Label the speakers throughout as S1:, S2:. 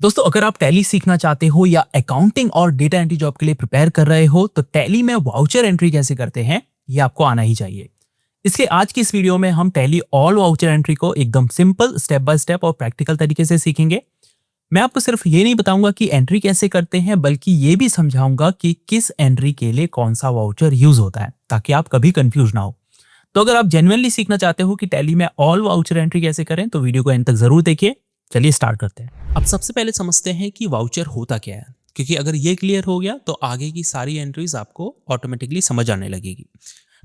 S1: दोस्तों, अगर आप टैली सीखना चाहते हो या अकाउंटिंग और डेटा एंट्री जॉब के लिए प्रिपेयर कर रहे हो तो टैली में वाउचर एंट्री कैसे करते हैं ये आपको आना ही चाहिए। इसलिए आज की इस वीडियो में हम टैली ऑल वाउचर एंट्री को एकदम सिंपल स्टेप बाय स्टेप और प्रैक्टिकल तरीके से सीखेंगे। मैं आपको सिर्फ ये नहीं बताऊंगा कि एंट्री कैसे करते हैं, बल्कि ये भी समझाऊंगा कि किस एंट्री के लिए कौन सा वाउचर यूज होता है, ताकि आप कभी कंफ्यूज ना हो। तो अगर आप जेन्युइनली सीखना चाहते हो कि टैली में ऑल वाउचर एंट्री कैसे करें तो वीडियो को एंड तक जरूर देखिए। चलिए स्टार्ट करते हैं। अब सबसे पहले समझते हैं कि वाउचर होता क्या है, क्योंकि अगर ये क्लियर हो गया तो आगे की सारी एंट्रीज आपको ऑटोमेटिकली समझ आने लगेगी।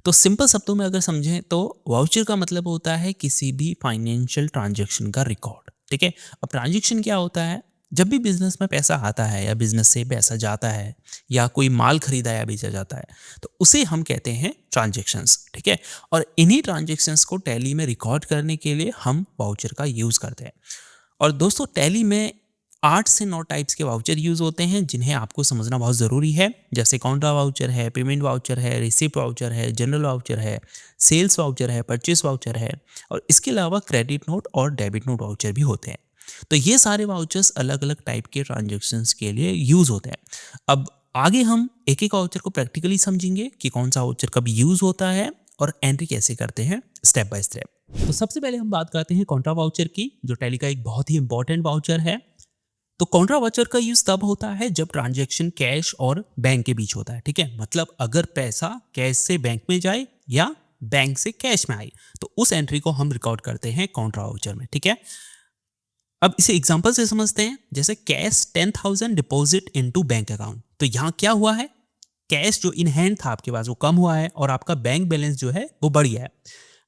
S1: तो सिंपल शब्दों में अगर समझें तो वाउचर का मतलब होता है किसी भी फाइनेंशियल ट्रांजैक्शन का रिकॉर्ड। ठीक है। अब ट्रांजैक्शन क्या होता है? जब भी बिजनेस में पैसा आता है या बिजनेस से पैसा जाता है या कोई माल खरीदा या बेचा जाता है तो उसे हम कहते हैं ट्रांजैक्शंस। ठीक है। और इन्हीं ट्रांजैक्शंस को टैली में रिकॉर्ड करने के लिए हम वाउचर का यूज़ करते हैं। और दोस्तों, टैली में 8 से 9 टाइप्स के वाउचर यूज़ होते हैं जिन्हें आपको समझना बहुत ज़रूरी है। जैसे काउंटर वाउचर है, पेमेंट वाउचर है, रिसिप्ट वाउचर है, जनरल वाउचर है, सेल्स वाउचर है, परचेस वाउचर है, और इसके अलावा क्रेडिट नोट और डेबिट नोट वाउचर भी होते हैं। तो ये सारे वाउचर्स अलग अलग टाइप के ट्रांजेक्शन्स के लिए यूज़ होते हैं। अब आगे हम एक एक वाउचर को प्रैक्टिकली समझेंगे कि कौन सा वाउचर कब यूज़ होता है और एंट्री कैसे करते हैं स्टेप बाय स्टेप। तो सबसे पहले हम बात करते हैं कॉन्ट्रा वाउचर की, जो टैली का एक बहुत ही इंपॉर्टेंट वाउचर है। तो कॉन्ट्रा वाउचर का यूज तब होता है जब ट्रांजैक्शन कैश और बैंक के बीच होता है। ठीक है। मतलब अगर पैसा कैश से बैंक में जाए या बैंक से कैश में आए तो उस एंट्री को हम रिकॉर्ड करते हैं कॉन्ट्रा वाउचर में। ठीक है। अब इसे एग्जांपल से समझते हैं। जैसे cash 10,000 deposit into bank account. तो यहाँ क्या हुआ है? कैश जो इन हैंड था आपके पास वो कम हुआ है और आपका बैंक बैलेंस जो है वो बढ़ गया है।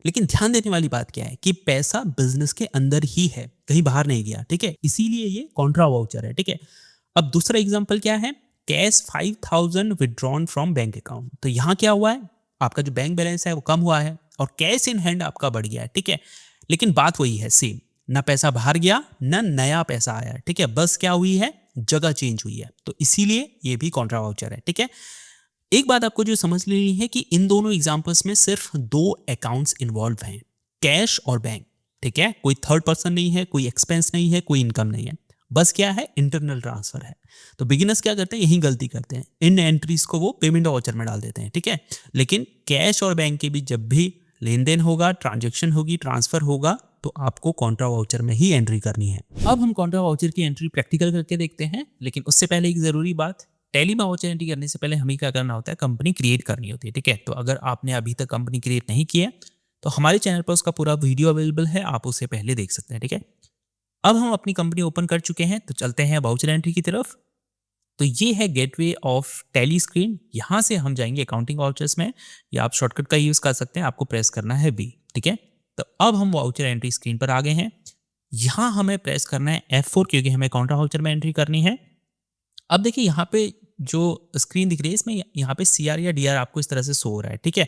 S1: लेकिन ध्यान देने वाली बात क्या है कि पैसा बिजनेस के अंदर ही है, कहीं बाहर नहीं गया। ठीक है। इसीलिए ये कॉन्ट्रा वाउचर है। ठीक है। अब दूसरा एग्जांपल क्या है? Cash 5,000 withdrawn from bank account. तो यहाँ क्या हुआ है? आपका जो बैंक बैलेंस है वो कम हुआ है और कैश इन हैंड आपका बढ़ गया है। ठीक है। लेकिन बात वही है, सेम। ना पैसा बाहर गया ना नया पैसा आया। ठीक है। बस क्या हुई है? जगह चेंज हुई है। तो इसीलिए ये भी कॉन्ट्रा वाउचर है। ठीक है। एक बात आपको जो समझ लेनी है कि इन दोनों एग्जांपल्स में सिर्फ दो अकाउंट्स इन्वॉल्व हैं, कैश और बैंक। ठीक है। कोई थर्ड पर्सन नहीं है, कोई एक्सपेंस नहीं है, कोई इनकम नहीं है। बस क्या है? इंटरनल ट्रांसफर है। तो बिगिनर्स क्या करते हैं? यही गलती करते हैं, इन एंट्रीज को वो पेमेंट वाउचर में डाल देते हैं। ठीक है। लेकिन कैश और बैंक के बीच जब भी लेन देन होगा, ट्रांजेक्शन होगी, ट्रांसफर होगा, तो आपको कॉन्ट्रा वाउचर में ही एंट्री करनी है। अब हम कॉन्ट्रा वाउचर की एंट्री प्रैक्टिकल करके देखते हैं, लेकिन उससे पहले एक जरूरी बात। टैली में वाउचर एंट्री करने से पहले हमें क्या करना होता है? कंपनी क्रिएट करनी होती है। ठीक है। तो अगर आपने अभी तक कंपनी क्रिएट नहीं की है तो हमारे चैनल पर उसका पूरा वीडियो अवेलेबल है, आप उसे पहले देख सकते हैं। ठीक है। अब हम अपनी कंपनी ओपन कर चुके हैं तो चलते हैं वाउचर एंट्री की तरफ। तो ये है गेटवे ऑफ टैली स्क्रीन। यहाँ से हम जाएंगे अकाउंटिंग वाउचर्स में, या आप शॉर्टकट का यूज कर सकते हैं, आपको प्रेस करना है बी। ठीक है। तो अब हम वाउचर एंट्री स्क्रीन पर आ गए हैं। यहाँ हमें प्रेस करना है F4, क्योंकि हमें काउंटर वाउचर में एंट्री करनी है। अब देखिए यहाँ पे जो स्क्रीन दिख रही है इसमें यहाँ पे CR या DR आपको इस तरह से शो हो रहा है। ठीक है।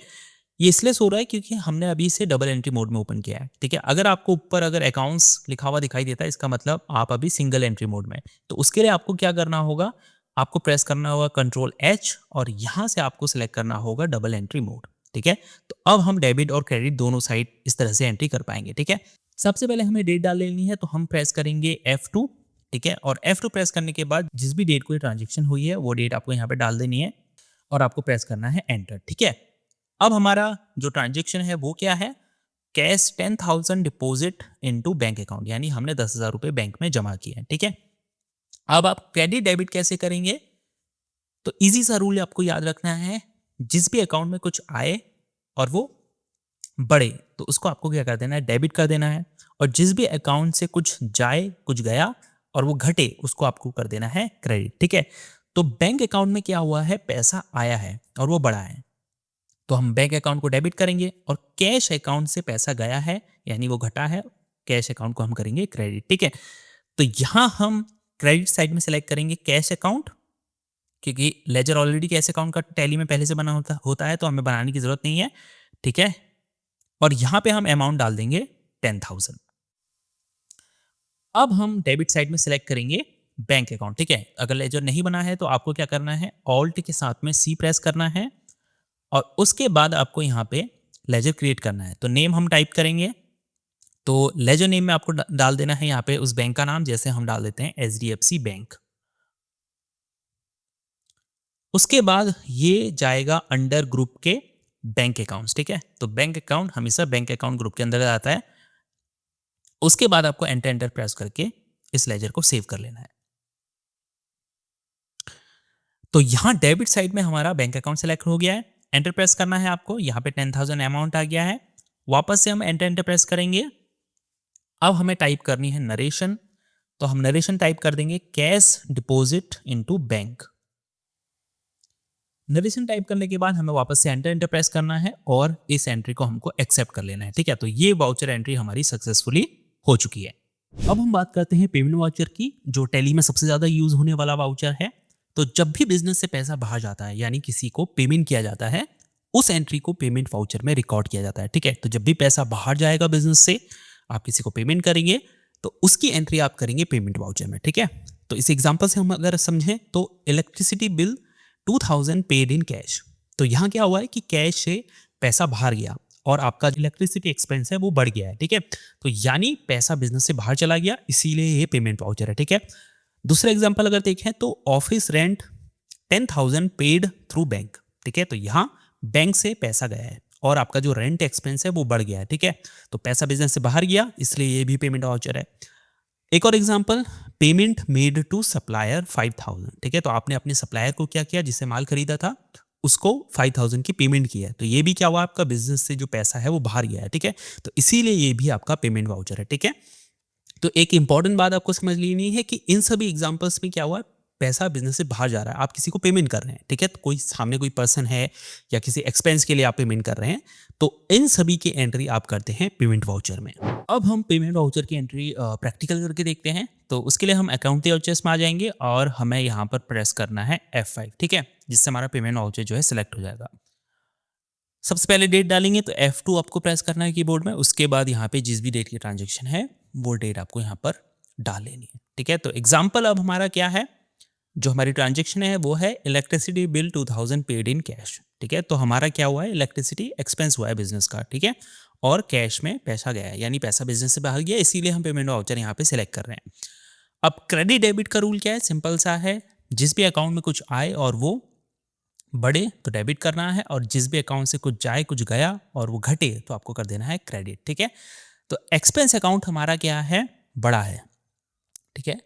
S1: ये इसलिए शो रहा है क्योंकि हमने अभी इसे डबल एंट्री मोड में ओपन किया है। ठीक है। अगर आपको ऊपर अगर अकाउंट्स लिखा हुआ दिखाई देता है, इसका मतलब आप अभी सिंगल एंट्री मोड में। तो उसके लिए आपको क्या करना होगा? आपको प्रेस करना होगा Ctrl+H और यहाँ से आपको सिलेक्ट करना होगा डबल एंट्री मोड। ठीक है। तो अब हम डेबिट और क्रेडिट दोनों साइड इस तरह से एंट्री कर पाएंगे। ठीक है। सबसे पहले हमें डेट डाल लेनी है, तो हम प्रेस करेंगे F2। ठीक है। और F2 प्रेस करने के बाद जिस भी डेट को ट्रांजेक्शन हुई है वो डेट आपको यहाँ पे डाल देनी है और आपको प्रेस करना है एंटर। ठीक है। अब हमारा जो ट्रांजेक्शन है वो क्या है? Cash 10,000 deposit into bank account, यानी हमने 10,000 रुपये बैंक में जमा किए हैं। ठीक है। अब आप क्रेडिट डेबिट कैसे करेंगे? तो इजी सा रूल आपको याद रखना है। जिस भी अकाउंट में कुछ आए और वो बढ़े तो उसको आपको क्या कर देना है? डेबिट कर देना है। और जिस भी अकाउंट से कुछ जाए, कुछ गया और वो घटे, उसको आपको कर देना है क्रेडिट। ठीक है। तो बैंक अकाउंट में क्या हुआ है? पैसा आया है और वो बढ़ा है, तो हम बैंक अकाउंट को डेबिट करेंगे। और कैश अकाउंट से पैसा गया है यानी वो घटा है, कैश अकाउंट को हम करेंगे क्रेडिट। ठीक है। तो यहां हम क्रेडिट साइड में सेलेक्ट करेंगे कैश अकाउंट, क्योंकि लेजर ऑलरेडी कैश अकाउंट का टैली में पहले से बना होता है, तो हमें बनाने की जरूरत नहीं है। ठीक है। और यहां पे हम अमाउंट डाल देंगे 10,000। अब हम डेबिट साइड में सिलेक्ट करेंगे बैंक अकाउंट। ठीक है। अगर लेजर नहीं बना है तो आपको क्या करना है? ऑल्ट के साथ में C प्रेस करना है और उसके बाद आपको यहाँ पे लेजर क्रिएट करना है। तो नेम हम टाइप करेंगे तो लेजर नेम में आपको डाल देना है यहाँ पे उस बैंक का नाम, जैसे हम डाल देते हैं HDFC बैंक। उसके बाद ये जाएगा अंडर ग्रुप के बैंक अकाउंट्स, ठीक है। तो बैंक अकाउंट हमेशा बैंक अकाउंट ग्रुप के अंदर आता है। उसके बाद आपको एंटर एंटर प्रेस करके इस लेजर को सेव कर लेना है। तो यहाँ डेबिट साइड में हमारा बैंक अकाउंट सेलेक्ट हो गया है। एंटर प्रेस करना है आपको, यहाँ पे 10,000 अमाउंट आ गया है। वापस से हम एंटर एंटर प्रेस करेंगे। अब हमें टाइप करनी है नरेशन, तो हम नरेशन टाइप कर देंगे cash deposit into bank. Narration type करने के बाद हमें वापस से एंटर एंटर प्रेस करना है और इस एंट्री को हमको एक्सेप्ट कर लेना है, ठीक है। तो ये वाउचर एंट्री हमारी सक्सेसफुली हो चुकी है। अब हम बात करते हैं पेमेंट वाउचर की, जो टैली में सबसे ज्यादा यूज होने वाला वाउचर है। तो जब भी बिजनेस से पैसा बाहर जाता है, यानी किसी को पेमेंट किया जाता है, उस एंट्री को पेमेंट वाउचर में रिकॉर्ड किया जाता है, ठीक है। तो जब भी पैसा बाहर जाएगा बिजनेस से, आप किसी को पेमेंट करेंगे तो उसकी एंट्री आप करेंगे पेमेंट वाउचर में, ठीक है। तो इस एग्जांपल से हम अगर समझें तो electricity bill 2000 paid in cash. तो यहाँ क्या हुआ है कि कैश से पैसा बाहर गया और आपका जो इलेक्ट्रिसिटी एक्सपेंस है वो बढ़ गया है, ठीक है। तो यानी पैसा बिजनेस से बाहर चला गया, इसीलिए ये पेमेंट वाउचर है, ठीक है। दूसरा एग्जांपल अगर देखें तो office rent 10,000 paid through bank, ठीक है। तो यहाँ बैंक से पैसा गया है और आपका जो रेंट एक्सपेंस है वो बढ़ गया है, ठीक है। तो पैसा बिजनेस से बाहर गया, इसलिए ये भी पेमेंट वाउचर है। एक और example, payment made to supplier 5,000, ठीक है। तो आपने अपने सप्लायर को क्या किया, जिससे माल खरीदा था उसको 5,000 की पेमेंट किया है। तो ये भी क्या हुआ, आपका बिजनेस से जो पैसा है वो बाहर गया है, ठीक है। तो इसीलिए ये भी आपका पेमेंट वाउचर है, ठीक है। तो एक इंपॉर्टेंट बात आपको समझ लेनी है कि इन सभी एग्जांपल्स में क्या हुआ है, पैसा बिजनेस से बाहर जा रहा है, आप किसी को पेमेंट कर रहे हैं, ठीक है। तो कोई सामने कोई पर्सन है या किसी एक्सपेंस के लिए आप पेमेंट कर रहे हैं, तो इन सभी की एंट्री आप करते हैं पेमेंट वाउचर में। अब हम पेमेंट वाउचर की एंट्री प्रैक्टिकल करके देखते हैं। तो उसके लिए हम अकाउंट वाउचर्स में आ जाएंगे और हमें यहाँ पर प्रेस करना है F5, ठीक है, जिससे हमारा पेमेंट वाउचर जो है सिलेक्ट हो जाएगा। सबसे पहले डेट डालेंगे तो F2 आपको प्रेस करना है कीबोर्ड में। उसके बाद यहाँ पे जिस भी डेट की ट्रांजेक्शन है वो डेट आपको यहाँ पर डाल लेनी है, ठीक है। तो एग्जाम्पल अब हमारा क्या है, जो हमारी ट्रांजेक्शन है वो है electricity bill 2000 paid in cash, ठीक है। तो हमारा क्या हुआ है, इलेक्ट्रिसिटी एक्सपेंस हुआ है बिजनेस का, ठीक है, और कैश में पैसा गया है, यानी पैसा बिजनेस से बाहर गया, इसीलिए हम पेमेंट वाउचर यहाँ पे सिलेक्ट कर रहे हैं। अब क्रेडिट डेबिट का रूल क्या है, सिंपल सा है, जिस भी अकाउंट में कुछ आए और वो बढ़े तो डेबिट करना है, और जिस भी अकाउंट से कुछ जाए कुछ गया और वो घटे तो आपको कर देना है क्रेडिट, ठीक है। तो एक्सपेंस अकाउंट हमारा क्या है, बड़ा है, ठीक है,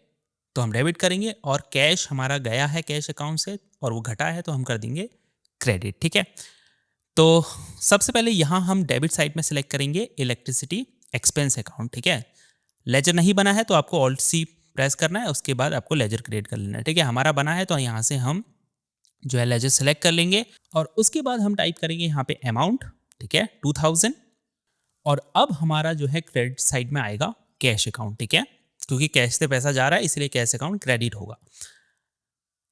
S1: तो हम डेबिट करेंगे, और कैश हमारा गया है कैश अकाउंट से और वो घटा है तो हम कर देंगे क्रेडिट, ठीक है। तो सबसे पहले यहाँ हम डेबिट साइड में सेलेक्ट करेंगे इलेक्ट्रिसिटी एक्सपेंस अकाउंट, ठीक है। लेजर नहीं बना है तो आपको ऑल्ट सी प्रेस करना है, उसके बाद आपको लेजर क्रिएट कर लेना है, ठीक है। हमारा बना है तो यहाँ से हम जो है लेजर सेलेक्ट कर लेंगे और उसके बाद हम टाइप करेंगे यहाँ पे अमाउंट, ठीक है, 2000। और अब हमारा जो है क्रेडिट साइड में आएगा कैश अकाउंट, ठीक है, क्योंकि कैश से पैसा जा रहा है इसलिए कैश अकाउंट क्रेडिट होगा।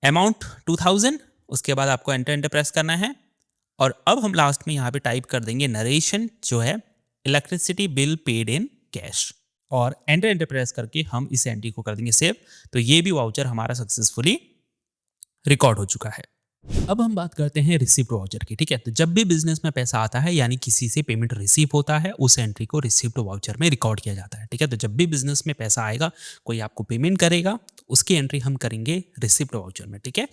S1: अमाउंट 2000, उसके बाद आपको एंटर एंटर प्रेस करना है और अब हम लास्ट में यहाँ पे टाइप कर देंगे नरेशन, जो है electricity bill paid in cash, और एंटर एंटर प्रेस करके हम इस एंट्री को कर देंगे सेव। तो ये भी वाउचर हमारा सक्सेसफुली रिकॉर्ड हो चुका है। अब हम बात करते हैं रिसिप्ट वाउचर की, ठीक है। तो जब भी बिजनेस में पैसा आता है, यानी किसी से पेमेंट रिसीव होता है, उस एंट्री को रिसिप्ट वाउचर में रिकॉर्ड किया जाता है, ठीक है। तो जब भी बिजनेस में पैसा आएगा, कोई आपको पेमेंट करेगा, तो उसकी एंट्री हम करेंगे रिसिप्ट वाउचर में, ठीक है।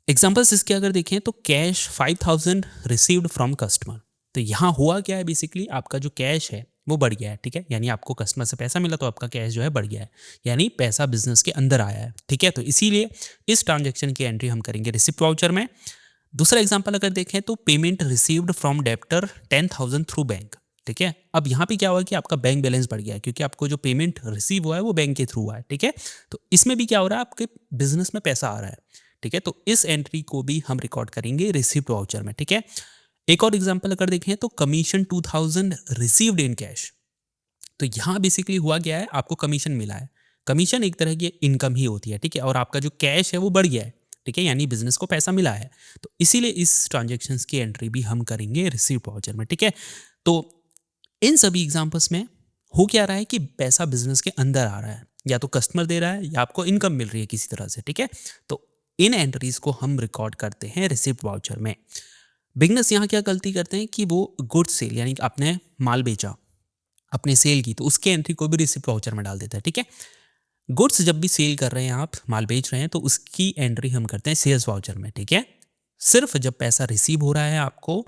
S1: एग्जाम्पल्स इसके अगर देखें तो कैश 5,000 रिसीव्ड फ्रॉम कस्टमर। तो यहाँ हुआ क्या है, बेसिकली आपका जो कैश है वो बढ़ गया है, ठीक है, यानी आपको कस्टमर से पैसा मिला तो आपका कैश जो है बढ़ गया है, यानी पैसा बिजनेस के अंदर आया है, ठीक है। तो इसीलिए इस ट्रांजैक्शन की एंट्री हम करेंगे रिसिप्ट वाउचर में। दूसरा एग्जांपल अगर देखें तो payment received from debtor 10,000 through bank, ठीक है। अब यहाँ पे क्या हुआ कि आपका बैंक बैलेंस बढ़ गया है, क्योंकि आपको जो पेमेंट रिसीव हुआ है वो बैंक के थ्रू हुआ है, ठीक है। तो इसमें भी क्या हो रहा है, आपके बिजनेस में पैसा आ रहा है, ठीक है। तो इस एंट्री को भी हम रिकॉर्ड करेंगे रिसिप्ट वाउचर में, ठीक है। एक और एग्जांपल अगर देखें तो कमीशन 2000 रिसीव्ड इन कैश। तो यहाँ बेसिकली हुआ गया है, आपको कमीशन मिला है, कमीशन एक तरह की इनकम ही होती है, ठीक है, और आपका जो कैश है वो बढ़ गया है, ठीक है, यानी बिजनेस को पैसा मिला है। तो इसीलिए इस ट्रांजेक्शन्स की एंट्री भी हम करेंगे रिसिप्ट वाउचर में, ठीक है। तो इन सभी एग्जांपल्स में हो क्या रहा है कि पैसा बिजनेस के अंदर आ रहा है, या तो कस्टमर दे रहा है या आपको इनकम मिल रही है किसी तरह से, ठीक है। तो इन एंट्रीज को हम रिकॉर्ड करते हैं रिसिप्ट वाउचर में। बिजनेस यहाँ क्या गलती करते हैं कि वो गुड सेल, यानी कि आपने माल बेचा, अपने सेल की, तो उसके एंट्री को भी रिसिप्ट वाउचर में डाल देता है। ठीक है, गुड्स जब भी सेल कर रहे हैं, आप माल बेच रहे हैं, तो उसकी एंट्री हम करते हैं सेल्स वाउचर में। ठीक है, सिर्फ जब पैसा रिसीव हो रहा है आपको,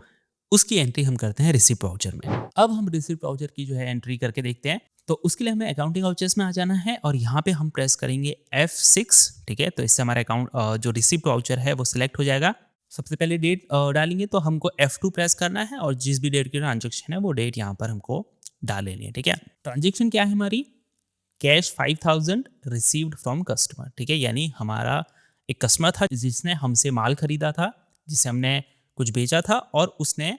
S1: उसकी एंट्री हम करते हैं रिसिप्ट वाउचर में। अब हम रिसिप्ट वाउचर की जो है एंट्री करके देखते हैं। तो उसके लिए हमें अकाउंटिंग वाउचर्स में आ जाना है और यहाँ पे हम प्रेस करेंगे F6। ठीक है, तो इससे हमारा अकाउंट जो रिसिप्ट वाउचर है वो सिलेक्ट हो जाएगा। सबसे पहले डेट डालेंगे, तो हमको F2 प्रेस करना है और जिस भी डेट की ट्रांजेक्शन है वो डेट यहाँ पर हमको डाल लेनी है। ठीक है, ट्रांजेक्शन क्या है हमारी? Cash 5000 received from customer. ठीक है, यानी हमारा एक कस्टमर था जिसने हमसे माल खरीदा था, जिसे हमने कुछ बेचा था और उसने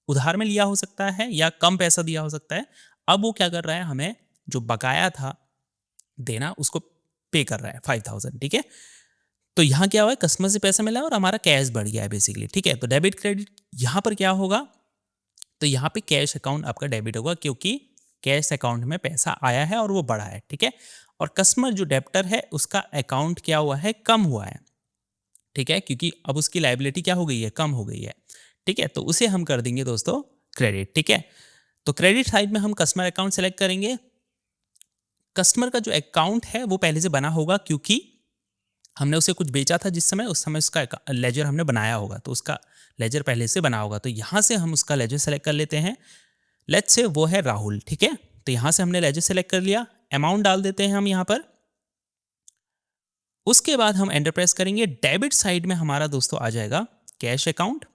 S1: उधार में लिया हो सकता है या कम पैसा दिया हो सकता है। अब वो क्या कर रहा है, हमें जो बकाया था देना उसको पे कर रहा है 5000। ठीक है, तो यहाँ क्या हुआ है, कस्टमर से पैसा मिला है और हमारा कैश बढ़ गया है बेसिकली। ठीक है, तो डेबिट क्रेडिट यहाँ पर क्या होगा, तो यहाँ पे कैश अकाउंट आपका डेबिट होगा क्योंकि कैश अकाउंट में पैसा आया है और वो बढ़ा है। ठीक है, और कस्टमर जो डेब्टर है उसका अकाउंट क्या हुआ है, कम हुआ है। ठीक है, क्योंकि अब उसकी लायबिलिटी क्या हो गई है, कम हो गई है। ठीक है, तो उसे हम कर देंगे दोस्तों क्रेडिट। ठीक है, तो क्रेडिट साइड में हम कस्टमर अकाउंट सेलेक्ट करेंगे। कस्टमर का जो अकाउंट है वो पहले से बना होगा क्योंकि हमने उसे कुछ बेचा था जिस समय, उस समय उसका लेजर हमने बनाया होगा, तो उसका लेजर पहले से बना होगा। तो यहाँ से हम उसका लेजर सेलेक्ट कर लेते हैं। लेट्स से वो है राहुल। ठीक है, तो यहाँ से हमने लेजर सेलेक्ट कर लिया, अमाउंट डाल देते हैं हम यहाँ पर। उसके बाद हम एंटर प्रेस करेंगे। डेबिट साइड में हमारा दोस्तों आ जाएगा कैश अकाउंट।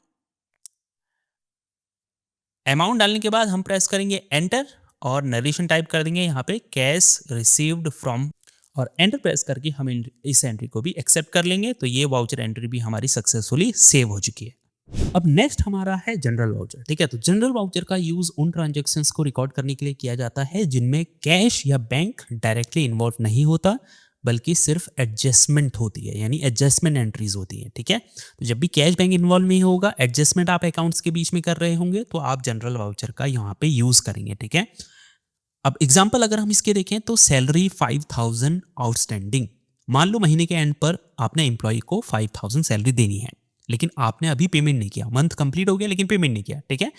S1: अमाउंट डालने के बाद हम प्रेस करेंगे एंटर और नरेशन टाइप कर देंगे यहाँ पे कैश रिसीव्ड फ्रॉम, और एंटर प्रेस करके हम इस एंट्री को भी एक्सेप्ट कर लेंगे। तो ये वाउचर एंट्री भी हमारी सक्सेसफुली सेव हो चुकी है। अब नेक्स्ट हमारा है जनरल वाउचर। ठीक है, तो जनरल वाउचर का यूज उन ट्रांजैक्शंस को रिकॉर्ड करने के लिए किया जाता है जिनमें कैश या बैंक डायरेक्टली इन्वॉल्व नहीं होता, बल्कि सिर्फ एडजस्टमेंट होती है, यानी एडजस्टमेंट एंट्रीज होती हैं। ठीक है, तो जब भी कैश बैंक इन्वॉल्व नहीं होगा, एडजस्टमेंट आप अकाउंट्स के बीच में कर रहे होंगे, तो आप जनरल वाउचर का यहाँ पे यूज करेंगे। ठीक है, अब एग्जाम्पल अगर हम इसके देखें तो सैलरी 5000 आउटस्टैंडिंग। मान लो महीने के एंड पर आपने एम्प्लॉय को 5000 सैलरी देनी है, लेकिन आपने अभी पेमेंट नहीं किया, मंथ कंप्लीट हो गया लेकिन पेमेंट नहीं किया। ठीक है,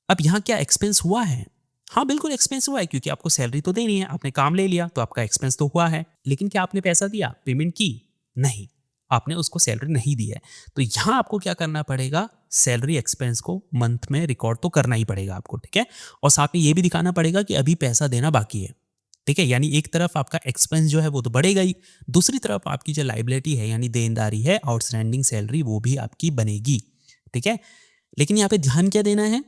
S1: अब यहाँ क्या एक्सपेंस हुआ है? हाँ बिल्कुल एक्सपेंस हुआ है, क्योंकि आपको सैलरी तो देनी है, आपने काम ले लिया तो आपका एक्सपेंस तो हुआ है। लेकिन क्या आपने पैसा दिया, पेमेंट की? नहीं, आपने उसको सैलरी नहीं दी है। तो यहाँ आपको क्या करना पड़ेगा, सैलरी एक्सपेंस को मंथ में रिकॉर्ड तो करना ही पड़ेगा आपको। ठीक है, और साथ में ये भी दिखाना पड़ेगा कि अभी पैसा देना बाकी है। ठीक है, यानी एक तरफ आपका एक्सपेंस जो है वो तो बढ़ेगा ही, दूसरी तरफ आपकी जो लाइबिलिटी है यानी देनदारी है, आउटस्टैंडिंग सैलरी, वो भी आपकी बनेगी। ठीक है, लेकिन यहाँ पे ध्यान क्या देना है,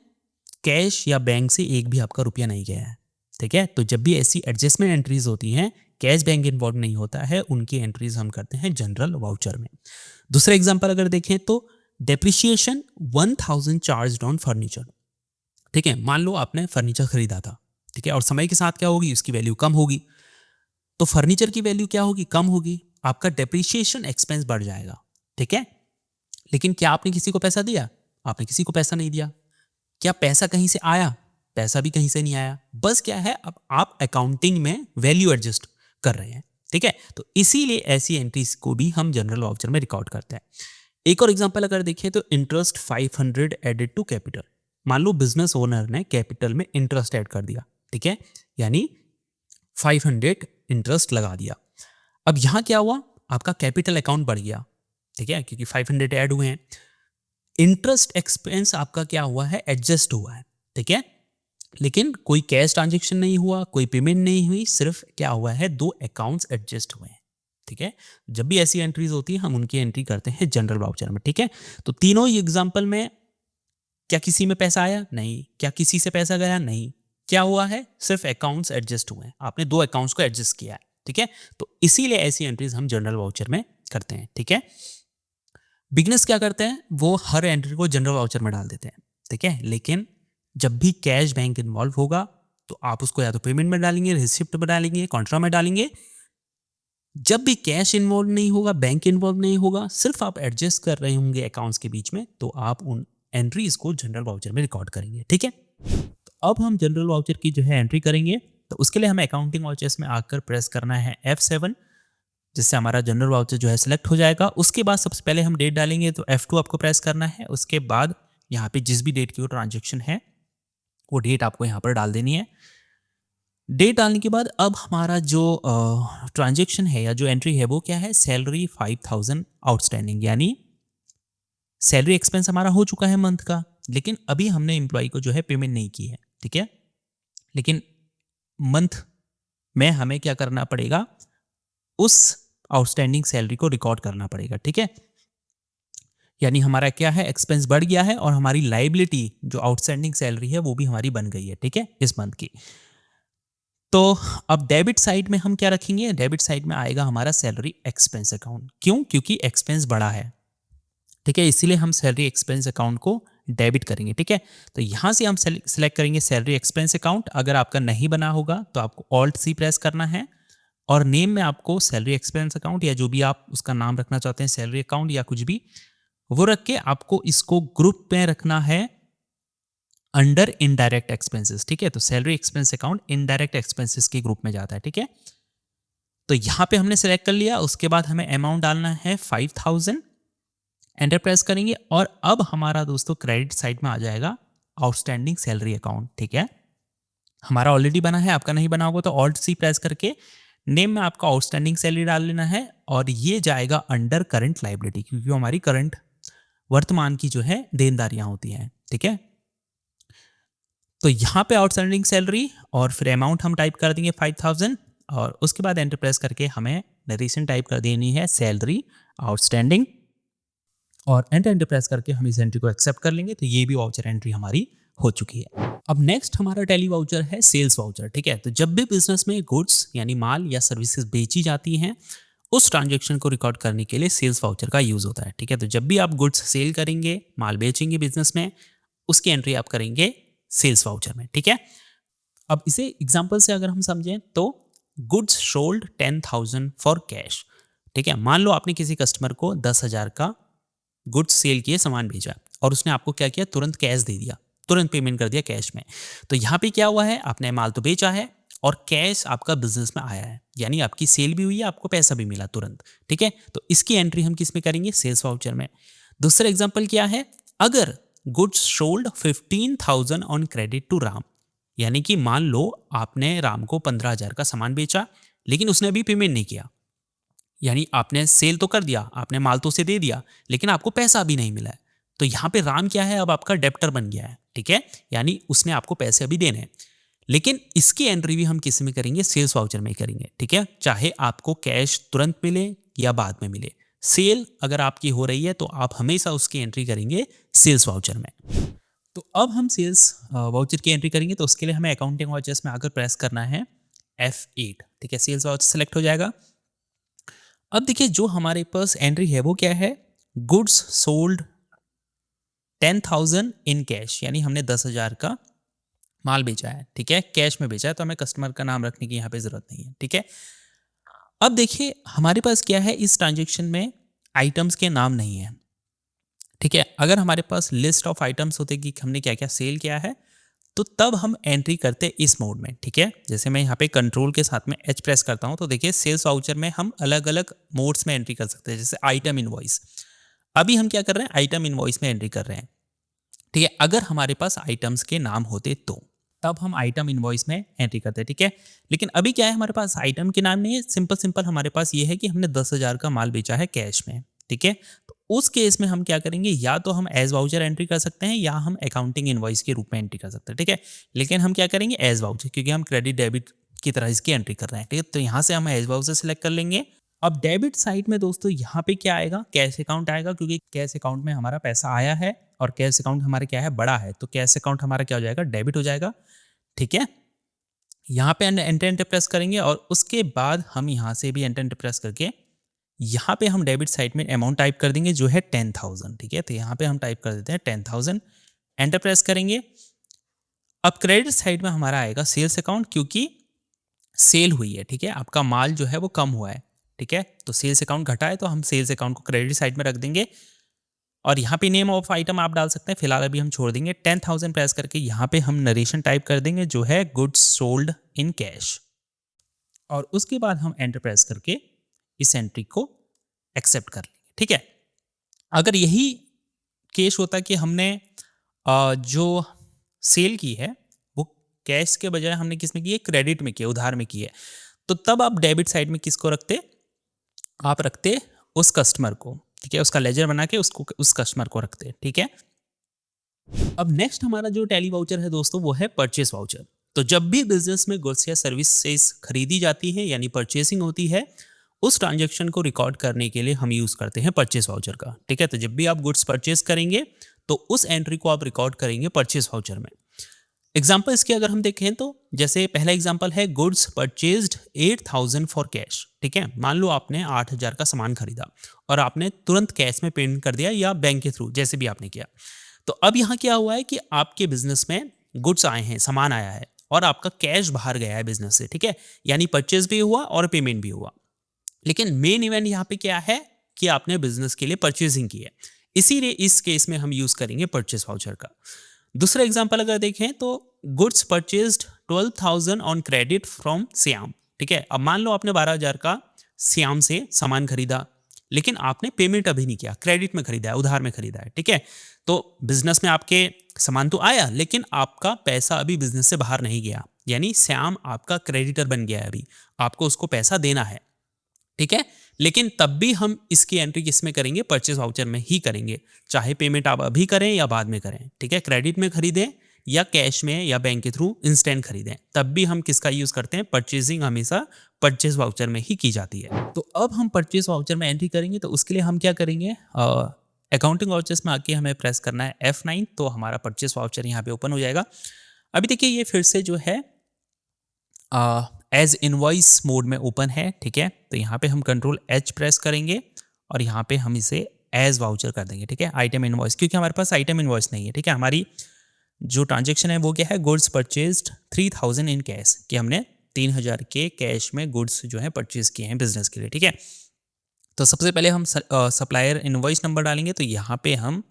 S1: कैश या बैंक से एक भी आपका रुपया नहीं गया है। ठीक है, तो जब भी ऐसी एडजस्टमेंट एंट्रीज होती हैं, कैश बैंक इन्वॉल्व नहीं होता है, उनकी एंट्रीज हम करते हैं जनरल वाउचर में। दूसरा एग्जांपल अगर देखें तो डेप्रिसिएशन 1000 चार्ज ऑन फर्नीचर। ठीक है, मान लो आपने फर्नीचर खरीदा था, ठीक है, और समय के साथ क्या होगी, उसकी वैल्यू कम होगी, तो फर्नीचर की वैल्यू क्या होगी, कम होगी, आपका डेप्रिसिएशन एक्सपेंस बढ़ जाएगा। ठीक है, लेकिन क्या आपने किसी को पैसा दिया? आपने किसी को पैसा नहीं दिया। क्या पैसा कहीं से आया? पैसा भी कहीं से नहीं आया। बस क्या है, अब आप अकाउंटिंग में वैल्यू एडजस्ट कर रहे हैं। ठीक है, तो इसीलिए ऐसी एंट्रीज को भी हम जनरल वाउचर में रिकॉर्ड करते हैं। एक और एग्जांपल अगर देखें तो इंटरेस्ट 500 एडेड टू कैपिटल। मान लो बिजनेस ओनर ने कैपिटल में इंटरेस्ट ऐड कर दिया। ठीक है, यानी 500 इंटरेस्ट लगा दिया। अब यहां क्या हुआ, आपका कैपिटल अकाउंट बढ़ गया। ठीक है, क्योंकि 500 ऐड हुए हैं। इंटरेस्ट एक्सपेंस आपका क्या हुआ है, एडजस्ट हुआ है। ठीक है, लेकिन कोई कैश ट्रांजैक्शन नहीं हुआ, कोई पेमेंट नहीं हुई, सिर्फ क्या हुआ है, दो अकाउंट्स एडजस्ट हुए हैं। ठीक है, जब भी ऐसी एंट्रीज होती है हम उनकी एंट्री करते हैं जनरल वाउचर में। ठीक है, तो तीनों ही एग्जांपल में क्या किसी में पैसा आया? नहीं। क्या किसी से पैसा गया? नहीं। क्या हुआ है, सिर्फ अकाउंट्स एडजस्ट हुए हैं, आपने दो अकाउंट्स को एडजस्ट किया है। ठीक है, तो इसीलिए ऐसी एंट्रीज हम जनरल वाउचर में करते हैं। ठीक है, बिगनर्स क्या करते हैं, वो हर एंट्री को जनरल वाउचर में डाल देते हैं। ठीक है, लेकिन जब भी कैश बैंक इन्वॉल्व होगा तो आप उसको या तो पेमेंट में डालेंगे, रिसिप्ट में डालेंगे, कॉन्ट्रा में डालेंगे। जब भी कैश इन्वॉल्व नहीं होगा, बैंक इन्वॉल्व नहीं होगा, सिर्फ आप एडजस्ट कर रहे होंगे अकाउंट्स के बीच में, तो आप उन एंट्रीज को जनरल वाउचर में रिकॉर्ड करेंगे। ठीक है, तो अब हम जनरल वाउचर की जो है एंट्री करेंगे, तो उसके लिए हमें अकाउंटिंग वाउचर्स में आकर प्रेस करना है F7, जिससे हमारा जनरल वाउचर जो है सिलेक्ट हो जाएगा। उसके बाद सबसे पहले हम डेट डालेंगे, तो F2 आपको प्रेस करना है। उसके बाद यहाँ पे जिस भी डेट की वो ट्रांजेक्शन है वो डेट आपको यहाँ पर डाल देनी है। डेट डालने के बाद अब हमारा जो ट्रांजेक्शन है या जो एंट्री है वो क्या है, सैलरी 5000 आउटस्टैंडिंग, यानी सैलरी एक्सपेंस हमारा हो चुका है मंथ का, लेकिन अभी हमने एम्प्लॉय को जो है पेमेंट नहीं की है, ठीक है। लेकिन मंथ में हमें क्या करना पड़ेगा, उस आउटस्टैंडिंग सैलरी को रिकॉर्ड करना पड़ेगा, ठीक है। यानी हमारा क्या है, एक्सपेंस बढ़ गया है और हमारी लाइबिलिटी जो आउटस्टैंडिंग सैलरी है वो भी हमारी बन गई है, ठीक है, इस मंथ की। तो अब डेबिट साइड में हम क्या रखेंगे, डेबिट साइड में आएगा हमारा सैलरी एक्सपेंस अकाउंट। क्यों? क्योंकि एक्सपेंस बढ़ा है, ठीक है, इसीलिए हम सैलरी एक्सपेंस अकाउंट को डेबिट करेंगे, ठीक है। तो यहाँ से हम सेलेक्ट करेंगे सैलरी एक्सपेंस अकाउंट। अगर आपका नहीं बना होगा तो आपको ऑल्ट सी प्रेस करना है और नेम में आपको सैलरी एक्सपेंस अकाउंट या जो भी आप उसका नाम रखना चाहते हैं, सैलरी अकाउंट या कुछ भी, वो रख के आपको इसको ग्रुप में रखना है अंडर इनडायरेक्ट एक्सपेंसेस, ठीक है। तो salary expense account indirect expenses के ग्रुप में जाता है, ठीक है। तो यहाँ पे हमने सेलेक्ट कर लिया, उसके बाद हमें अमाउंट डालना है 5000, एंटर प्रेस करेंगे और अब हमारा दोस्तों क्रेडिट साइड में आ जाएगा आउटस्टैंडिंग सैलरी अकाउंट, ठीक है। हमारा ऑलरेडी बना है, आपका नहीं बना होगा तो ऑल्ट सी प्रेस करके नेम में आपका आउटस्टैंडिंग सैलरी डाल लेना है और ये जाएगा अंडर करंट लाइबिलिटी, क्योंकि हमारी करंट वर्तमान की जो है देनदारियां होती हैं, ठीक है। तो यहाँ पे आउटस्टैंडिंग सैलरी और फिर अमाउंट हम टाइप कर देंगे 5000 और उसके बाद एंटर प्रेस करके हमें नरेशन टाइप कर देनी है सैलरी आउटस्टैंडिंग और एंटर प्रेस करके हम इस एंट्री को एक्सेप्ट कर लेंगे। तो ये भी वाउचर एंट्री हमारी हो चुकी है। अब नेक्स्ट हमारा टैली वाउचर है सेल्स वाउचर, ठीक है। तो जब भी बिजनेस में गुड्स यानी माल या सर्विसेज बेची जाती हैं, उस ट्रांजेक्शन को रिकॉर्ड करने के लिए सेल्स वाउचर का यूज होता है, ठीक है। तो जब भी आप गुड्स सेल करेंगे, माल बेचेंगे बिजनेस में, उसकी एंट्री आप करेंगे सेल्स वाउचर में, ठीक है। अब इसे एग्जांपल से अगर हम समझें तो गुड्स सोल्ड 10,000 फॉर कैश, ठीक है। मान लो आपने किसी कस्टमर को 10,000 का गुड्स सेल किए, सामान भेजा और उसने आपको क्या किया, तुरंत कैश दे दिया, तुरंत पेमेंट कर दिया कैश में। तो यहाँ पे क्या हुआ है, आपने माल तो बेचा है और कैश आपका बिजनेस में आया है, यानी आपकी सेल भी हुई है, आपको पैसा भी मिला तुरंत, ठीक है। तो इसकी एंट्री हम किस में करेंगे, सेल्स वाउचर में। दूसरा एग्जाम्पल क्या है, अगर goods sold 15,000 on credit to Ram, यानी कि मान लो आपने राम को 15,000 का सामान बेचा लेकिन उसने अभी पेमेंट नहीं किया, यानी आपने सेल तो कर दिया, आपने माल तो उसे दे दिया लेकिन आपको पैसा अभी नहीं मिला है। तो यहाँ पे राम क्या है, अब आपका डेप्टर बन गया है, ठीक है, यानी उसने आपको पैसे अभी देने हैं। लेकिन इसकी एंट्री भी हम किस में करेंगे, सेल्स वाउचर में करेंगे, ठीक है। चाहे आपको कैश तुरंत मिले या बाद में मिले, सेल अगर आपकी हो रही है तो आप हमेशा उसकी एंट्री करेंगे सेल्स वाउचर में। तो अब हम सेल्स वाउचर की एंट्री करेंगे, तो उसके लिए हमें अकाउंटिंग वाउचर्स में आकर प्रेस करना है F8, ठीक है। सेल्स वाउचर सेलेक्ट हो जाएगा। अब देखिए जो हमारे पास एंट्री है वो क्या है, गुड्स सोल्ड 10,000 इन कैश, यानी हमने 10,000 का माल बेचा है, ठीक है, कैश में बेचा है, तो हमें कस्टमर का नाम रखने की यहाँ पे जरूरत नहीं है, ठीक है। अब देखिए हमारे पास क्या है, इस ट्रांजेक्शन में आइटम्स के नाम नहीं है, ठीक है। अगर हमारे पास लिस्ट ऑफ आइटम्स होते कि हमने क्या क्या सेल किया है, तो तब हम एंट्री करते इस मोड में, ठीक है। जैसे मैं यहाँ पे कंट्रोल के साथ में H प्रेस करता हूँ तो देखिए सेल्स वाउचर में हम अलग अलग मोड्स में एंट्री कर सकते हैं, जैसे आइटम इनवॉइस। अभी हम क्या कर रहे हैं, आइटम इनवॉइस में एंट्री कर रहे हैं, ठीक है। अगर हमारे पास आइटम्स के नाम होते तो तब हम आइटम इनवॉइस में एंट्री करते हैं, ठीक है। लेकिन अभी क्या है, हमारे पास आइटम के नाम नहीं है, सिंपल हमारे पास ये है कि हमने 10,000 का माल बेचा है कैश में, ठीक है। तो उस केस में हम क्या करेंगे, या तो हम एज वाउचर एंट्री कर सकते हैं या हम अकाउंटिंग इनवॉइस के रूप में एंट्री कर सकते हैं, ठीक है। लेकिन हम क्या करेंगे, एज वाउचर, क्योंकि हम क्रेडिट डेबिट की तरह इसकी एंट्री कर रहे हैं, ठीक है। तो यहाँ से हम एज वाउचर सेलेक्ट कर लेंगे। अब डेबिट साइड में दोस्तों यहाँ पे क्या आएगा, कैश अकाउंट आएगा, क्योंकि कैश अकाउंट में हमारा पैसा आया है और कैश अकाउंट हमारा क्या है, बड़ा है, तो कैश अकाउंट हमारा क्या हो जाएगा, डेबिट हो जाएगा, ठीक है। यहाँ पे एंटर प्रेस करेंगे और उसके बाद हम यहाँ से भी एंटर प्रेस करके यहाँ पे हम डेबिट साइड में अमाउंट टाइप कर देंगे जो है 10,000, ठीक है। तो यहाँ पे हम टाइप कर देते हैं 10,000, एंटर प्रेस करेंगे। अब क्रेडिट साइड में हमारा आएगा सेल्स अकाउंट, क्योंकि सेल हुई है, ठीक है, आपका माल जो है वो कम हुआ है, ठीक है। तो सेल्स अकाउंट घटा है तो हम सेल्स अकाउंट को क्रेडिट साइड में रख देंगे और यहाँ पे नेम ऑफ आइटम आप डाल सकते हैं, फिलहाल अभी हम छोड़ देंगे। 10,000 प्रेस करके यहाँ पे हम नरेशन टाइप कर देंगे जो है गुड्स सोल्ड इन कैश और उसके बाद हम एंटर प्रेस करके इस एंट्री को एक्सेप्ट कर लेंगे, ठीक है। अगर यही केस होता कि हमने जो सेल की है कैश के बजाय हमने किस में की है, क्रेडिट में की है, उधार में की है, तो तब आप डेबिट साइड में किसको रखते, आप रखते उस कस्टमर को, ठीक है, उसका लेजर बना के उसको उस कस्टमर को रखते, ठीक है। अब नेक्स्ट हमारा जो टैली वाउचर है दोस्तों वो है परचेस वाउचर। तो जब भी बिजनेस में गुड्स या सर्विसेज खरीदी जाती है यानी परचेसिंग होती है, उस ट्रांजैक्शन को रिकॉर्ड करने के लिए हम यूज करते हैं परचेस वाउचर का, ठीक है। तो जब भी आप गुड्स परचेस करेंगे तो उस एंट्री को आप रिकॉर्ड करेंगे परचेस वाउचर में। एग्जाम्पल इसके अगर हम देखें तो जैसे पहला एग्जाम्पल है गुड्स परचेज्ड 8,000 फॉर कैश, ठीक है। मान लो आपने 8,000 का सामान खरीदा और आपने तुरंत कैश में पेमेंट कर दिया या बैंक के थ्रू, जैसे भी आपने किया। तो अब यहाँ क्या हुआ है कि आपके बिजनेस में गुड्स आए हैं, सामान आया है और आपका कैश बाहर गया है बिजनेस से, ठीक है, यानी परचेज भी हुआ और पेमेंट भी हुआ। लेकिन मेन इवेंट यहाँ पे क्या है कि आपने बिजनेस के लिए परचेजिंग की है, इसीलिए इस केस में हम यूज करेंगे परचेस वाउचर का। दूसरा एग्जांपल अगर देखें तो goods purchased 12,000 on credit from Shyam, ठीक है। अब मान लो आपने 12,000 का श्याम से सामान खरीदा, लेकिन आपने पेमेंट अभी नहीं किया, क्रेडिट में खरीदा है, उधार में खरीदा है, ठीक है। तो बिजनेस में आपके सामान तो आया लेकिन आपका पैसा अभी बिजनेस से बाहर नहीं गया, यानी श्याम आपका क्रेडिटर बन गया है, अभी आपको उसको पैसा देना है, ठीक है। लेकिन तब भी हम इसकी एंट्री किस में करेंगे, परचेज वाउचर में ही करेंगे, चाहे पेमेंट आप अभी करें या बाद में करें, ठीक है। क्रेडिट में खरीदें या कैश में या बैंक के थ्रू इंस्टेंट खरीदें, तब भी हम किसका यूज करते हैं, परचेजिंग हमेशा परचेज वाउचर में ही की जाती है। तो अब हम परचेज वाउचर में एंट्री करेंगे, तो उसके लिए हम क्या करेंगे, अकाउंटिंग वाउचर्स में आके हमें प्रेस करना है F9, तो हमारा परचेज वाउचर यहाँ पे ओपन हो जाएगा। अभी देखिए ये फिर से जो है एज इनवॉइस मोड में ओपन है, ठीक है। तो यहाँ पे हम Ctrl+H प्रेस करेंगे और यहाँ पे हम इसे एज वाउचर कर देंगे, ठीक है, आइटम इनवॉइस, क्योंकि हमारे पास आइटम इनवॉइस नहीं है, ठीक है। हमारी जो ट्रांजेक्शन है वो क्या है, गुड्स परचेज्ड 3,000 इन कैश, कि हमने 3,000 के कैश में गुड्स जो है परचेज किए हैं बिजनेस के लिए, ठीक है। तो सबसे पहले हम सप्लायर इनवॉइस नंबर डालेंगे, तो यहाँ पे हम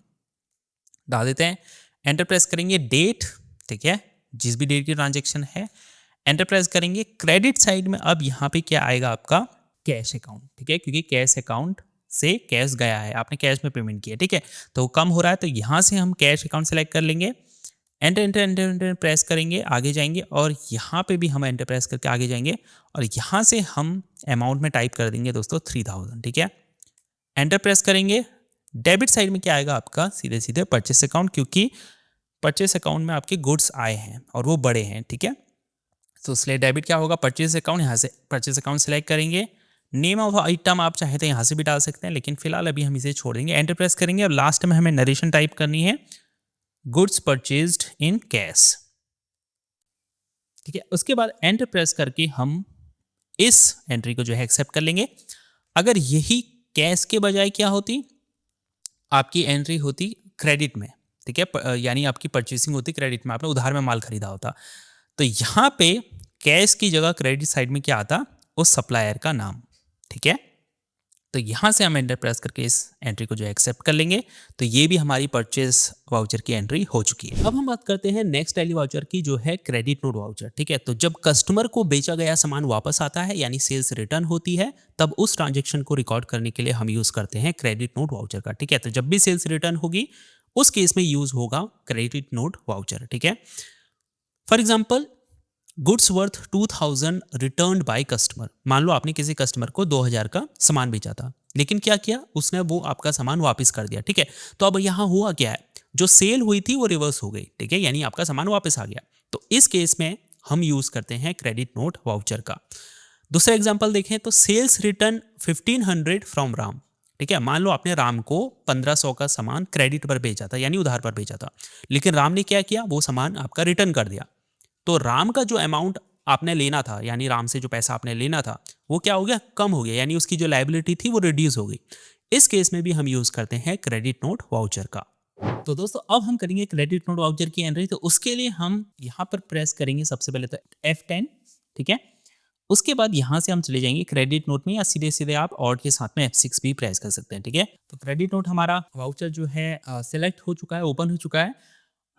S1: डाल देते हैं, एंटर प्रेस करेंगे, डेट, ठीक है, जिस भी डेट की ट्रांजेक्शन है, एंटर प्रेस करेंगे। क्रेडिट साइड में अब यहाँ पे क्या आएगा, आपका कैश अकाउंट, ठीक है, क्योंकि कैश अकाउंट से कैश गया है, आपने कैश में पेमेंट किया, ठीक है, तो कम हो रहा है, तो यहाँ से हम कैश अकाउंट सेलेक्ट कर लेंगे, enter enter enter enter press करेंगे, आगे जाएंगे और यहाँ पे भी हम एंटर प्रेस करके आगे जाएंगे और यहाँ से हम अमाउंट में टाइप कर देंगे दोस्तों 3,000, ठीक है, एंटर प्रेस करेंगे। डेबिट साइड में क्या आएगा, आपका सीधे सीधे परचेस अकाउंट, क्योंकि परचेस अकाउंट में आपके गुड्स आए हैं और वो बड़े हैं, ठीक है। तो इसलिए डेबिट क्या होगा, परचेज अकाउंट, यहाँ से परचेज अकाउंट सेलेक्ट करेंगे। नेम ऑफ आइटम आप चाहे तो यहाँ से भी डाल सकते हैं, लेकिन फिलहाल अभी हम इसे छोड़ देंगे, एंटर प्रेस करेंगे और लास्ट में हमें नरेशन टाइप करनी है, गुड्स परचेज्ड इन कैश, ठीक है। उसके बाद एंटर प्रेस करके हम इस एंट्री को जो है एक्सेप्ट कर लेंगे। अगर यही कैश के बजाय क्या होती, आपकी एंट्री होती क्रेडिट में, ठीक है, यानी आपकी परचेसिंग होती क्रेडिट में, आपने उधार में माल खरीदा होता, तो यहाँ पे कैश की जगह क्रेडिट साइड में क्या आता, उस सप्लायर का नाम, ठीक है। तो यहाँ से हम एंटर प्रेस करके इस एंट्री को जो एक्सेप्ट कर लेंगे, तो ये भी हमारी परचेज वाउचर की एंट्री हो चुकी है। अब हम बात करते हैं नेक्स्ट टैली वाउचर की, जो है क्रेडिट नोट वाउचर, ठीक है। तो जब कस्टमर को बेचा गया सामान वापस आता है यानी सेल्स रिटर्न होती है, तब उस ट्रांजेक्शन को रिकॉर्ड करने के लिए हम यूज करते हैं क्रेडिट नोट वाउचर का, ठीक है। तो जब भी सेल्स रिटर्न होगी उस केस में यूज होगा क्रेडिट नोट वाउचर, ठीक है। For example goods worth 2,000 return by customer, मान लो आपने किसी कस्टमर को 2,000 का सामान बेचा था, लेकिन क्या किया उसने, वो आपका सामान वापस कर दिया, ठीक है। तो अब यहाँ हुआ क्या है, जो सेल हुई थी वो रिवर्स हो गई, ठीक है, यानी आपका सामान वापस आ गया। तो इस केस में हम यूज करते हैं क्रेडिट नोट वाउचर का। दूसरा एग्जाम्पल देखें तो सेल्स रिटर्न 1,500 फ्रॉम राम, ठीक है। मान लो आपने राम को 1,500 का सामान क्रेडिट पर बेचा था यानी उधार पर बेचा था, लेकिन राम ने क्या किया, वो सामान आपका रिटर्न कर दिया। तो राम का जो अमाउंट आपने लेना था, यानी राम से जो पैसा आपने लेना था, वो क्या हो गया, कम हो गया, यानी उसकी जो लायबिलिटी थी वो रिड्यूस हो गई। इस केस में भी हम यूज करते हैं क्रेडिट नोट वाउचर का। तो दोस्तों अब हम करेंगे क्रेडिट नोट वाउचर की एंट्री, तो उसके लिए हम यहाँ पर प्रेस करेंगे सबसे पहले तो F10, ठीक है। उसके बाद यहाँ से हम चले जाएंगे क्रेडिट नोट में, या सीधे सीधे आप ऑड के साथ में F6 भी प्रेस कर सकते हैं, ठीक है। तो क्रेडिट नोट हमारा वाउचर जो है सिलेक्ट हो चुका है, ओपन हो चुका है।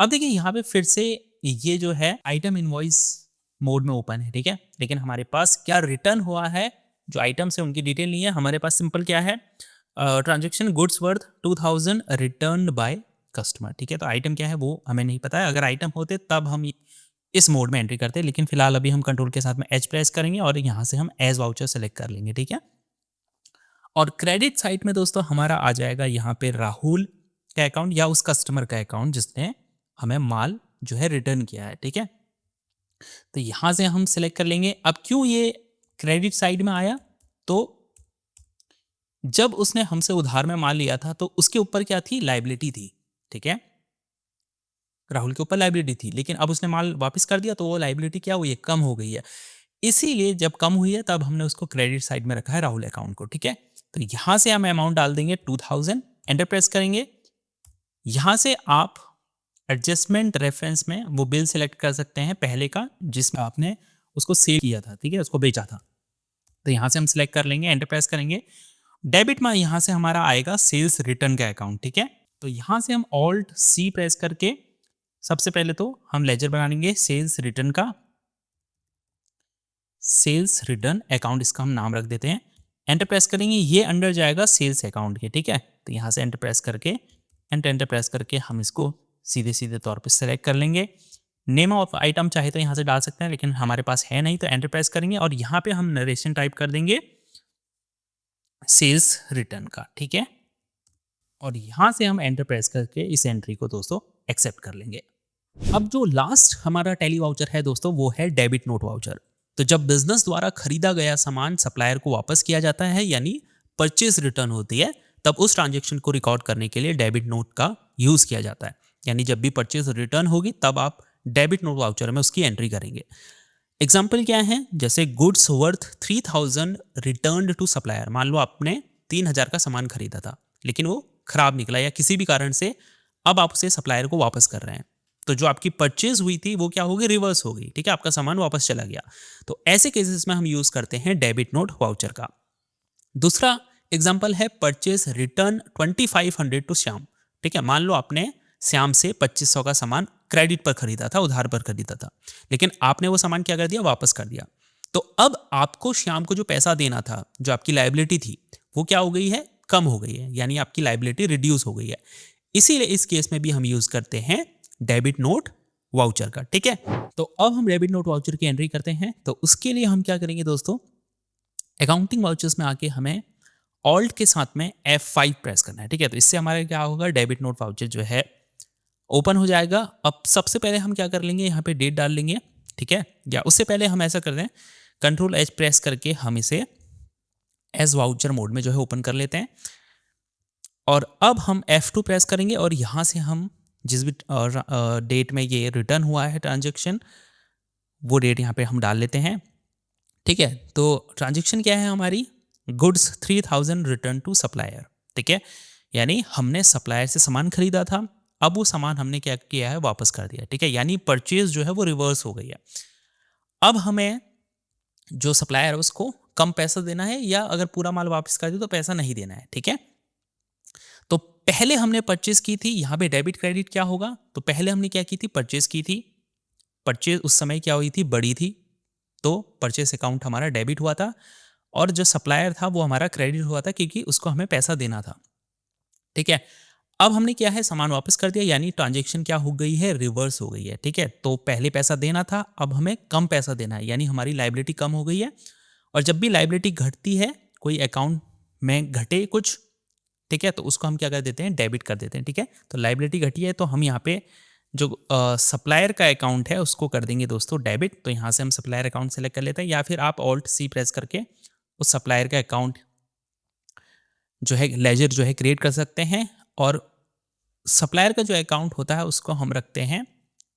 S1: अब देखिए यहाँ पे फिर से ये जो है आइटम इनवॉइस मोड में ओपन है, ठीक है, लेकिन हमारे पास क्या रिटर्न हुआ है, जो आइटम्स है उनकी डिटेल नहीं है, हमारे पास सिंपल क्या है, transaction goods worth 2,000 return by customer, ठीक है। तो आइटम क्या है वो हमें नहीं पता है, अगर आइटम होते तब हम इस मोड में एंट्री करते हैं, लेकिन फिलहाल अभी हम कंट्रोल के साथ में एच प्रेस करेंगे और यहाँ से हम एज वाउचर सेलेक्ट कर लेंगे, ठीक है। और क्रेडिट साइड में दोस्तों हमारा आ जाएगा यहाँ पे राहुल का अकाउंट या उस कस्टमर का अकाउंट जिसने हमें माल जो है रिटर्न किया है, ठीक है। तो यहाँ से हम सिलेक्ट कर लेंगे। अब क्यों ये क्रेडिट साइड में आया, तो जब उसने हमसे उधार में माल लिया था तो उसके ऊपर क्या थी, लाइबिलिटी थी, ठीक है। राहुल के ऊपर लाइबिलिटी थी, लेकिन अब उसने माल वापस कर दिया तो वो लाइबिलिटी क्या हुई है, कम हो गई है। इसीलिए जब कम हुई है तब हमने उसको क्रेडिट साइड में रखा है राहुल अकाउंट को, ठीक है। तो यहां से हम अमाउंट डाल देंगे 2000, एंटर प्रेस करेंगे। यहां से आप एडजस्टमेंट रेफरेंस में वो बिल सिलेक्ट कर सकते हैं पहले का जिसमें आपने उसको सेल किया था, ठीक है, उसको बेचा था। तो यहां से हम सिलेक्ट कर लेंगे, एंटर प्रेस करेंगे। डेबिट में यहां से हमारा आएगा सेल्स रिटर्न का अकाउंट, ठीक है। तो यहां से हम ऑल्ट सी प्रेस करके सबसे पहले तो हम लेजर बना लेंगे सेल्स रिटर्न का, सेल्स रिटर्न अकाउंट इसका हम नाम रख देते हैं। एंटर प्रेस करेंगे, ये अंडर जाएगा सेल्स अकाउंट के, ठीक है। तो यहाँ से एंटर प्रेस करके एंटर प्रेस करके हम इसको सीधे सीधे तौर पे सेलेक्ट कर लेंगे। नेम ऑफ आइटम चाहे तो यहाँ से डाल सकते हैं, लेकिन हमारे पास है नहीं, तो एंटर प्रेस करेंगे और यहाँ पे हम नरेशन टाइप कर देंगे सेल्स रिटर्न का, ठीक है। और यहाँ से हम एंटर प्रेस करके इस एंट्री को दोस्तों एक्सेप्ट कर लेंगे। अब जो लास्ट हमारा टैली वाउचर है दोस्तों वो है डेबिट नोट वाउचर। तो जब बिजनेस द्वारा खरीदा गया सामान सप्लायर को वापस किया जाता है यानी परचेज रिटर्न होती है, तब उस ट्रांजैक्शन को रिकॉर्ड करने के लिए डेबिट नोट का यूज किया जाता है। यानी जब भी परचेज रिटर्न होगी तब आप डेबिट नोट वाउचर में उसकी एंट्री करेंगे। एग्जाम्पल क्या है, जैसे goods worth 3000 return to supplier. मान लो आपने 3000 का सामान खरीदा था लेकिन वो खराब निकला या किसी भी कारण से अब आप उसे सप्लायर को वापस कर रहे हैं, तो जो आपकी परचेज हुई थी वो क्या होगी, रिवर्स हो गई, ठीक है, आपका सामान वापस चला गया। तो ऐसे केसेस में हम यूज करते हैं डेबिट नोट वाउचर का। दूसरा एग्जांपल है परचेज रिटर्न 2500 टू श्याम, ठीक है। मान लो आपने श्याम से 2500 का सामान क्रेडिट पर खरीदा था, उधार पर खरीदा था, लेकिन आपने वो सामान क्या कर दिया, वापस कर दिया। तो अब आपको श्याम को जो पैसा देना था, जो आपकी लाइबिलिटी थी, वो क्या हो गई है, कम हो गई है, यानी आपकी लाइबिलिटी रिड्यूस हो गई है। इसीलिए इस केस में भी हम यूज करते हैं डेबिट नोट वाउचर का, ठीक है। तो अब हम डेबिट नोट वाउचर की एंट्री करते हैं। तो उसके लिए हम क्या करेंगे दोस्तों, अकाउंटिंग वाउचर्स में आके हमें ऑल्ट के साथ में F5 प्रेस करना है, ठीक है। तो इससे हमारा क्या होगा, डेबिट नोट वाउचर जो है ओपन हो जाएगा। अब सबसे पहले हम क्या कर लेंगे, यहाँ पे डेट डाल लेंगे, ठीक है। या उससे पहले हम ऐसा कर दें, कंट्रोल एच प्रेस करके हम इसे एज वाउचर मोड में जो है ओपन कर लेते हैं। और अब हम F2 प्रेस करेंगे और यहाँ से हम जिस भी डेट में ये रिटर्न हुआ है ट्रांजैक्शन, वो डेट यहाँ पे हम डाल लेते हैं, ठीक है। तो ट्रांजैक्शन क्या है हमारी, गुड्स 3000 रिटर्न टू सप्लायर, ठीक है। यानी हमने सप्लायर से सामान खरीदा था, अब वो सामान हमने क्या किया है, वापस कर दिया, ठीक है। यानी परचेज जो है वो रिवर्स हो गई है। अब हमें जो सप्लायर है उसको कम पैसा देना है या अगर पूरा माल वापस कर दे तो पैसा नहीं देना है, ठीक है। तो पहले हमने परचेज की थी, यहाँ पे डेबिट क्रेडिट क्या होगा, तो पहले हमने क्या की थी, परचेज की थी। परचेज उस समय क्या हुई थी, बड़ी थी, तो परचेज अकाउंट हमारा डेबिट हुआ था और जो सप्लायर था वो हमारा क्रेडिट हुआ था क्योंकि उसको हमें पैसा देना था, ठीक है। अब हमने क्या है, सामान वापस कर दिया, यानी ट्रांजैक्शन क्या हो गई है, रिवर्स हो गई है, ठीक है। तो पहले पैसा देना था, अब हमें कम पैसा देना है, यानी हमारी लाइबिलिटी कम हो गई है। और जब भी लाइबिलिटी घटती है, कोई अकाउंट में घटे कुछ, ठीक है, तो उसको हम क्या कर देते हैं, डेबिट कर देते हैं, ठीक है। तो लाइबिलिटी घटी है तो हम यहाँ पे जो सप्लायर का अकाउंट है उसको कर देंगे दोस्तों डेबिट। तो यहाँ से हम सप्लायर अकाउंट सेलेक्ट कर लेते हैं या फिर आप ऑल्ट सी प्रेस करके उस सप्लायर का अकाउंट जो है लेजर जो है क्रिएट कर सकते हैं। और सप्लायर का जो अकाउंट होता है उसको हम रखते हैं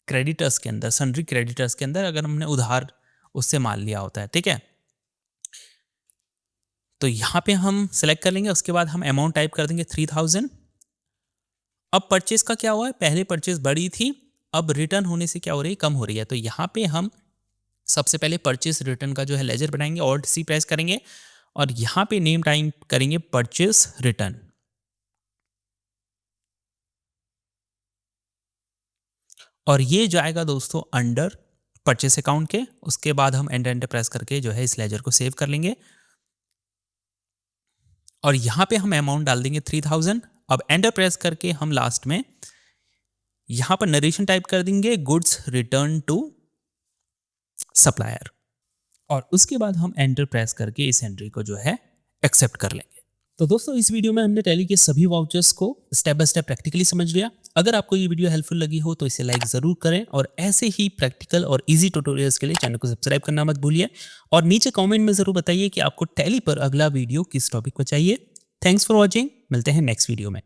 S1: क्रेडिटर्स के अंदर, सन्ड्री क्रेडिटर्स के अंदर, अगर हमने उधार उससे माल लिया होता है, ठीक है। तो यहाँ पे हम सेलेक्ट कर लेंगे, उसके बाद हम अमाउंट टाइप कर देंगे 3000। अब परचेज का क्या हुआ है, पहले परचेज बड़ी थी, अब रिटर्न होने से क्या हो रही है, कम हो रही है। तो यहाँ पे हम सबसे पहले परचेज रिटर्न का जो है लेजर बनाएंगे, ऑल्ट सी प्रेस करेंगे और यहाँ पे नेम टाइप करेंगे परचेज रिटर्न। और ये जाएगा दोस्तों अंडर परचेस अकाउंट के। उसके बाद हम एंटर प्रेस करके जो है इस लेजर को सेव कर लेंगे और यहाँ पे हम अमाउंट डाल देंगे 3000। अब एंटर प्रेस करके हम लास्ट में यहाँ पर नरेशन टाइप कर देंगे गुड्स रिटर्न टू सप्लायर, और उसके बाद हम एंटर प्रेस करके इस एंट्री को जो है एक्सेप्ट कर लेंगे। तो दोस्तों इस वीडियो में हमने टैली के सभी वाउचर्स को स्टेप बाय स्टेप प्रैक्टिकली समझ लिया। अगर आपको ये वीडियो हेल्पफुल लगी हो तो इसे लाइक जरूर करें और ऐसे ही प्रैक्टिकल और इजी ट्यूटोरियल्स के लिए चैनल को सब्सक्राइब करना मत भूलिए और नीचे कमेंट में जरूर बताइए कि आपको टैली पर अगला वीडियो किस टॉपिक पर चाहिए। थैंक्स फॉर वॉचिंग, मिलते हैं नेक्स्ट वीडियो में।